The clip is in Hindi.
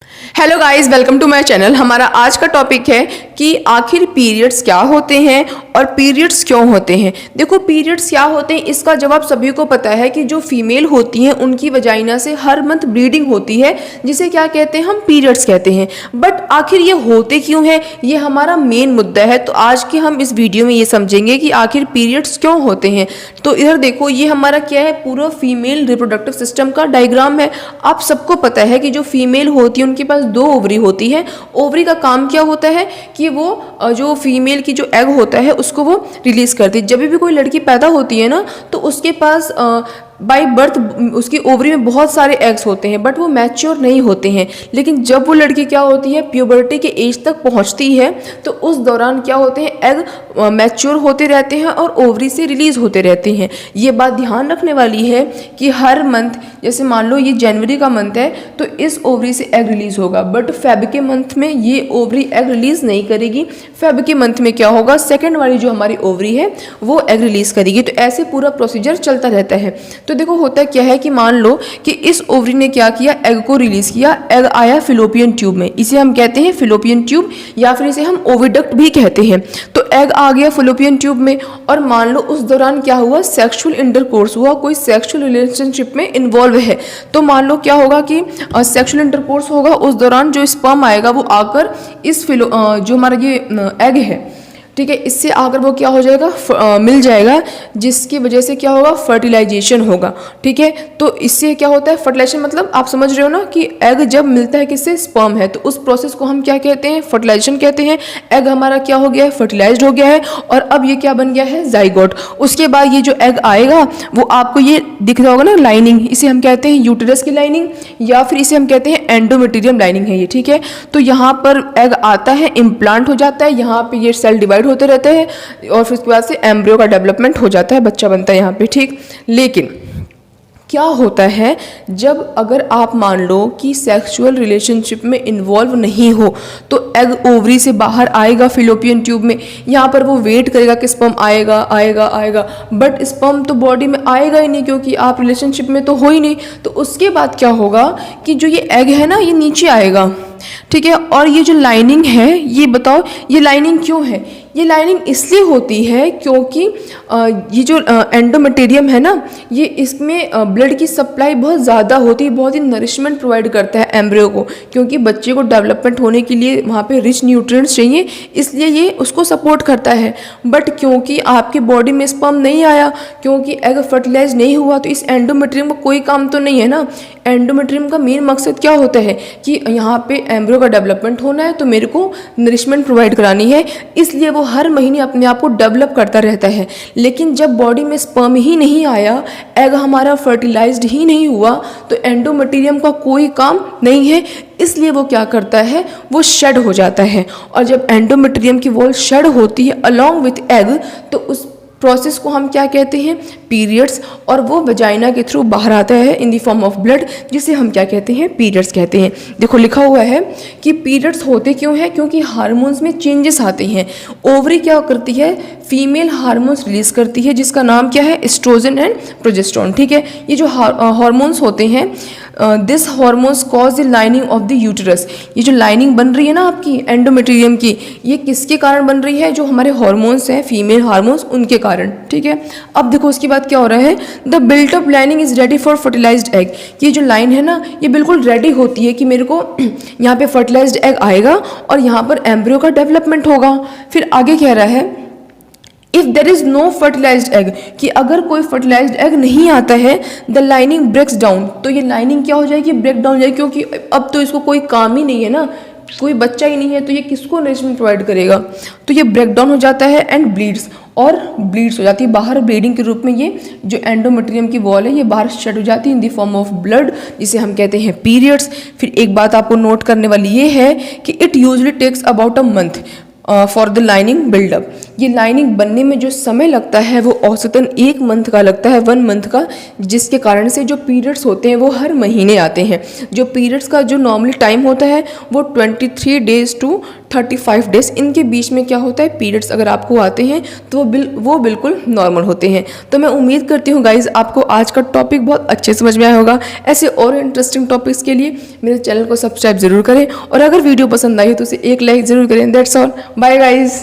Hello guys, welcome to my channel. हमारा आज का टॉपिक है कि आखिर पीरियड्स क्या होते हैं और पीरियड्स क्यों होते हैं। देखो, पीरियड्स क्या होते हैं इसका जवाब सभी को पता है कि जो फीमेल होती हैं उनकी वजाइना से हर मंथ ब्लीडिंग होती है, जिसे क्या कहते हैं, हम पीरियड्स कहते हैं। बट आखिर ये होते क्यों हैं, ये हमारा मेन मुद्दा है। तो आज के हम इस वीडियो में ये समझेंगे कि आखिर पीरियड्स क्यों होते हैं। तो इधर देखो, ये हमारा क्या है, पूरा फीमेल रिप्रोडक्टिव सिस्टम का डायग्राम है। आप सबको पता है कि जो फीमेल होती है उनके पास 2 ओवरी होती है। ओवरी का काम क्या होता है कि वो जो फीमेल की जो एग होता है उसको वो रिलीज करती है। जब भी कोई लड़की पैदा होती है ना, तो उसके पास बाय बर्थ उसकी ओवरी में बहुत सारे एग्स होते हैं, बट वो मैच्योर नहीं होते हैं। लेकिन जब वो लड़की क्या होती है, प्यूबर्टी के एज तक पहुंचती है, तो उस दौरान क्या होते हैं, एग मैच्योर होते रहते हैं और ओवरी से रिलीज होते रहते हैं। ये बात ध्यान रखने वाली है कि हर मंथ, जैसे मान लो ये जनवरी का मंथ है, तो इस ओवरी से एग रिलीज होगा, बट फेब के मंथ में ये ओवरी एग रिलीज नहीं करेगी। फेब के मंथ में क्या होगा, सेकेंड वाली जो हमारी ओवरी है वो एग रिलीज करेगी। तो ऐसे पूरा प्रोसीजर चलता रहता है। तो देखो, होता क्या है कि मान लो कि इस ओवरी ने क्या किया, एग को रिलीज किया। एग आया फिलोपियन ट्यूब में, इसे हम कहते हैं फिलोपियन ट्यूब, या फिर इसे हम ओविडक्ट भी कहते हैं। तो एग आ गया फिलोपियन ट्यूब में, और मान लो उस दौरान क्या हुआ, सेक्सुअल इंटरकोर्स हुआ, कोई सेक्सुअल रिलेशनशिप में इन्वॉल्व है। तो मान लो क्या होगा कि सेक्सुअल इंटरकोर्स होगा, उस दौरान जो स्पर्म आएगा वो आकर इस जो हमारा ये एग है, ठीक है, इससे आकर वो क्या हो जाएगा, मिल जाएगा, जिसकी वजह से क्या होगा, फर्टिलाइजेशन होगा। ठीक है, तो इससे क्या होता है, फर्टिलाइजेशन मतलब आप समझ रहे हो ना कि एग जब मिलता है किससे, स्पर्म है, तो उस प्रोसेस को हम क्या कहते हैं, फर्टिलाइजेशन कहते हैं। एग हमारा क्या हो गया है, फर्टिलाइज्ड हो गया है, और अब ये क्या बन गया है, जाइगोट। उसके बाद ये जो एग आएगा वो आपको ये दिख रहा होगा ना, लाइनिंग, इसे हम कहते हैं यूटेरस की लाइनिंग, या फिर इसे हम कहते हैं एंडोमेट्रियम लाइनिंग है ये। ठीक है, तो यहाँ पर एग आता है, इम्प्लांट हो जाता है, यहाँ पे ये सेल डिवाइड होते रहते हैं, और फिर उसके बाद से एम्ब्रियो का डेवलपमेंट हो जाता है, बच्चा बनता है यहाँ पे। ठीक, लेकिन क्या होता है जब अगर आप मान लो कि सेक्सुअल रिलेशनशिप में इन्वॉल्व नहीं हो, तो एग ओवरी से बाहर आएगा फिलोपियन ट्यूब में, यहाँ पर वो वेट करेगा कि स्पर्म आएगा आएगा आएगा, बट स्पर्म तो बॉडी में आएगा ही नहीं, क्योंकि आप रिलेशनशिप में तो हो ही नहीं। तो उसके बाद क्या होगा कि जो ये एग है ना, ये नीचे आएगा। ठीक है, और ये जो लाइनिंग है, ये बताओ ये लाइनिंग क्यों है। ये लाइनिंग इसलिए होती है क्योंकि ये जो एंडोमेटेरियम है ना, ये इसमें ब्लड की सप्लाई बहुत ज़्यादा होती है, बहुत ही नरिशमेंट प्रोवाइड करता है एम्ब्रियो को, क्योंकि बच्चे को डेवलपमेंट होने के लिए वहाँ पे रिच न्यूट्रिएंट्स चाहिए, इसलिए ये उसको सपोर्ट करता है। बट क्योंकि आपकी बॉडी में स्पर्म नहीं आया, क्योंकि एग फर्टिलाइज नहीं हुआ, तो इस एंडोमेट्रियम का कोई काम तो नहीं है ना। एंडोमेट्रियम का मेन मकसद क्या होता है कि यहाँ पे एम्ब्रियो का डेवलपमेंट होना है, तो मेरे को नरिशमेंट प्रोवाइड करानी है, इसलिए वो हर महीने अपने आप को डेवलप करता रहता है। लेकिन जब बॉडी में स्पर्म ही नहीं आया, एग हमारा फर्टिलाइज्ड ही नहीं हुआ, तो एंडोमेट्रियम का कोई काम नहीं है, इसलिए वो क्या करता है, वो शेड हो जाता है। और जब एंडोमेट्रियम की वॉल शेड होती है अलोंग विथ एग, तो उस प्रोसेस को हम क्या कहते हैं, पीरियड्स, और वो वजाइना के थ्रू बाहर आता है in the form of blood, जिसे हम क्या कहते हैं, पीरियड्स कहते हैं। देखो लिखा हुआ है कि पीरियड्स होते क्यों हैं, क्योंकि हार्मोन्स में चेंजेस आते हैं। ओवरी क्या करती है, फीमेल हार्मोन्स रिलीज करती है, जिसका नाम क्या है, एस्ट्रोजन एंड प्रोजेस्टेरोन। ठीक है, ये जो हार्मोन्स होते हैं, this hormones cause the lining of the uterus. ये जो लाइनिंग बन रही है ना आपकी एंडोमेट्रियम की, ये किसके कारण बन रही है, जो हमारे हार्मोन्स हैं, फीमेल हार्मोन्स, उनके कारण। ठीक है, अब देखो उसके बाद क्या हो रहा है, the built up lining is ready for fertilized egg. ये जो लाइन है ना, ये बिल्कुल रेडी होती है कि मेरे को यहाँ पे फर्टिलाइज्ड एग आएगा और यहाँ पर एम्ब्रियो का डेवलपमेंट होगा। फिर आगे कह रहा है, if there is no fertilized egg, कि अगर कोई फर्टिलाइज्ड एग नहीं आता है, द लाइनिंग ब्रेक्स डाउन, तो ये लाइनिंग क्या हो जाएगी, ब्रेक डाउन हो जाएगी, क्योंकि अब तो इसको कोई काम ही नहीं है ना, कोई बच्चा ही नहीं है, तो ये किसको नरिशमेंट प्रोवाइड करेगा। तो ये ब्रेक डाउन हो जाता है एंड ब्लीड्स, और ब्लीड्स हो जाती है बाहर, ब्लीडिंग के रूप में ये जो एंडोमेट्रियम की वॉल है ये बाहर शेड हो जाती है in the form of blood, जिसे हम कहते हैं पीरियड्स। फिर एक बात आपको नोट करने वाली ये है कि it usually takes about a month for the lining buildup. ये लाइनिंग बनने में जो समय लगता है वो औसतन 1 मंथ का लगता है, 1 मंथ का, जिसके कारण से जो पीरियड्स होते हैं वो हर महीने आते हैं। जो पीरियड्स का जो नॉर्मली टाइम होता है वो 23 डेज टू 35 डेज, इनके बीच में क्या होता है, पीरियड्स अगर आपको आते हैं तो वो बिल्कुल नॉर्मल होते हैं। तो मैं उम्मीद करती हूँ गाइज आपको आज का टॉपिक बहुत अच्छे समझ में आया होगा। ऐसे और इंटरेस्टिंग टॉपिक्स के लिए मेरे चैनल को सब्सक्राइब जरूर करें और अगर वीडियो पसंद आई तो उसे एक लाइक जरूर करें। That's all, bye guys.